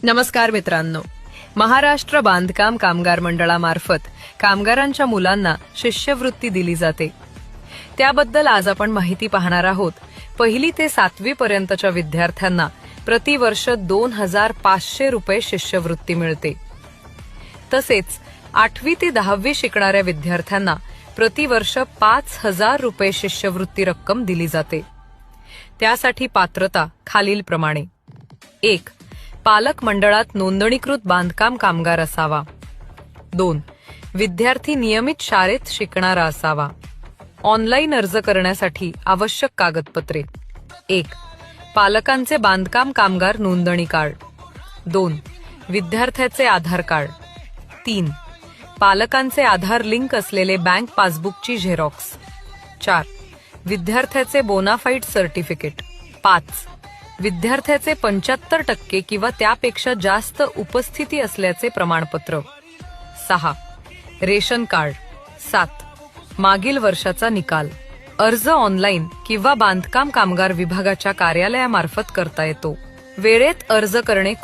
नमस्कार मित्रांनो, महाराष्ट्र बांधकाम कामगार मंडळामार्फत कामगारांच्या मुलांना शिष्यवृत्ती दिली जाते. त्याबद्दल आज आपण माहिती पाहणार आहोत. 1ली ते 7वी पर्यंतच्या विद्यार्थ्यांना प्रतिवर्ष 2500 रुपये शिष्यवृत्ती मिळते. तसेच 8वी ते 10वी शिकणाऱ्या विद्यार्थ्यांना प्रतिवर्ष 5000 रुपये शिष्यवृत्ती रक्कम दिली जाते. त्यासाठी पात्रता खालीलप्रमाणे: 1. पालक मंडळात नोंदणीकृत बांधकाम कामगार असावा. 2. विद्यार्थी नियमित शाळेत शिकणारा असावा. ऑनलाईन अर्ज करण्यासाठी आवश्यक कागदपत्रे: 1. पालकांचे बांधकाम कामगार नोंदणी कार्ड. 2. विद्यार्थ्याचे आधार कार्ड. 3. पालकांचे आधार लिंक असलेले बँक पासबुकची झेरॉक्स. 4. विद्यार्थ्याचे बोनाफाईड सर्टिफिकेट. 5. विद्यार्थ्याचे 75% किंवा त्यापेक्षा जास्त उपस्थिती असल्याचे प्रमाणपत्र. 6. Ration card. 7. मागील वर्षाचा निकाल. अर्ज ऑनलाईन किंवा बांधकाम कामगार विभागाच्या कार्यालयामार्फत करता येतो. वेळेत अर्ज करणे